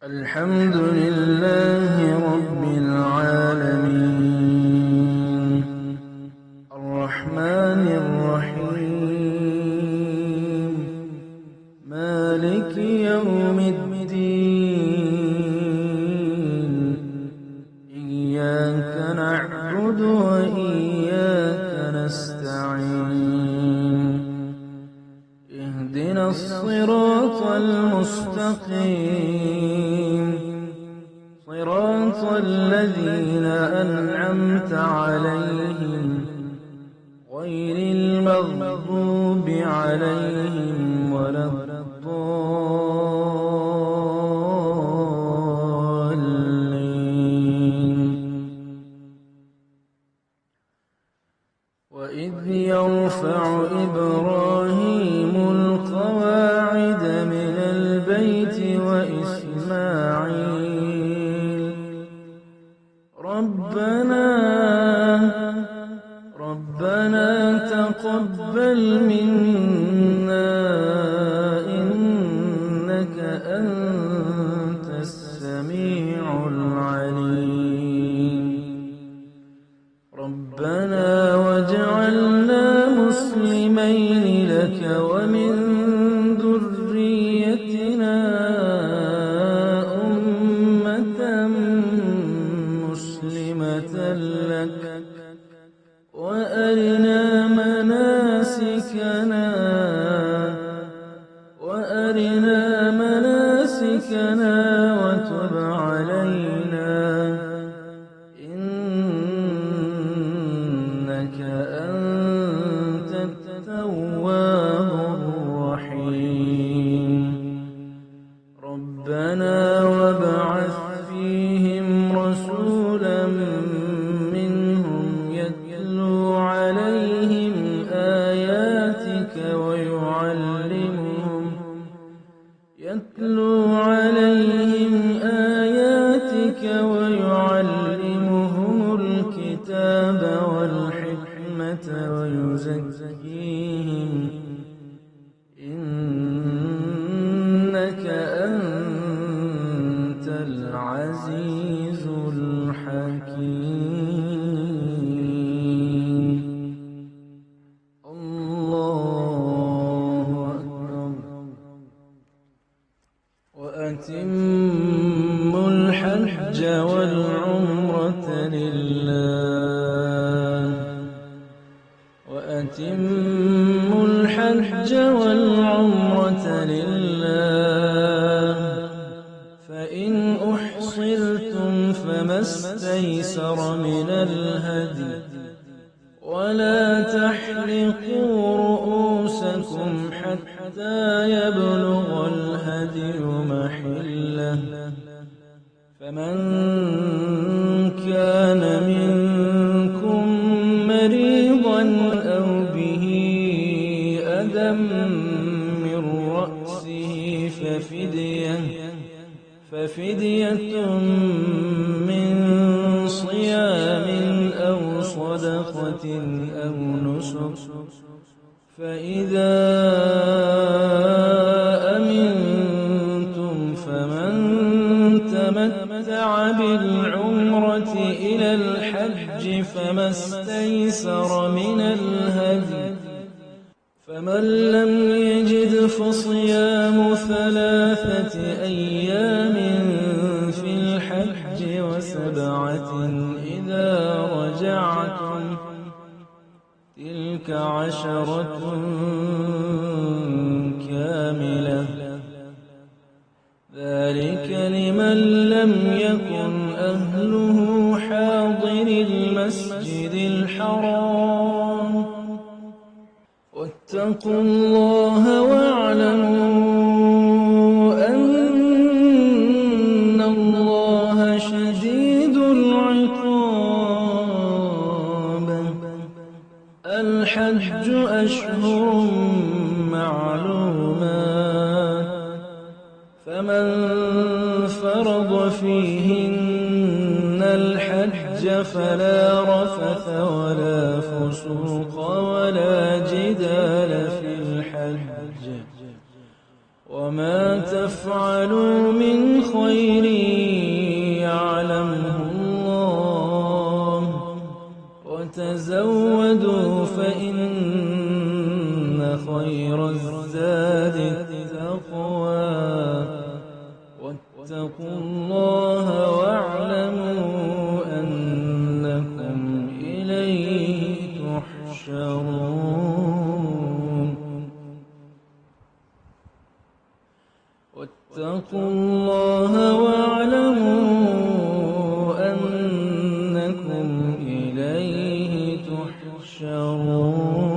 الحمد لله رب العالمين الرحمن الرحيم مالك يوم الدين إياك نعبد وإياك نستعين اهدنا الصراط المستقيم صراط الذين أنعمت عليهم غير المغضوب عليهم ولا الضالين. وإذ يرفع إبراهيم القواعد من البيت وإسماعيل ربنا تقبل منا إنك أنت السميع العليم ربنا واجعلنا مسلمين لك ومن ذريتنا أمة مسلمة لك وأرنا مناسكنا وتب علينا إنك أنت التواب الرحيم ربنا وابعث فيهم رسولا منهم يتلو عليهم آياتك ويعلمهم الكتاب والحكمة ويزكيهم إنك أنت العزيز الحكيم. الله أكبر. وأتموا الحج والعمرة لله فإن أحصرتم فما استيسر من الهدي ولا تحلقوا رؤوسكم حتى يبلغ الهدي محله فمن كان منكم مريضا أو به أذى من رأسه ففدية من صيام أو صدقة أو نسك فإذا أمنتم فمن تمتع بالعمرة إلى الحج فما استيسر من الهدي فمن لم يجد فصيام 3 أيام في الحج و7 إذا رجعتم تلك 10 كاملة ذلك لمن لم يكن أهله حاضر المسجد الحرام واتقوا الله واعلموا أن الله شديد العقاب. الحج أشهر معلومات فمن فرض فيهن الحج فلا رفث ولا فسوق ولا جدال في الحج وما تفعل تفعلوا من خير يعلمه الله وتزودوا فإن خير الزاد التقوى واتقوا الله واعلموا أنكم إليه تحشرون واتقوا الله واعلموا أنكم إليه تحشرون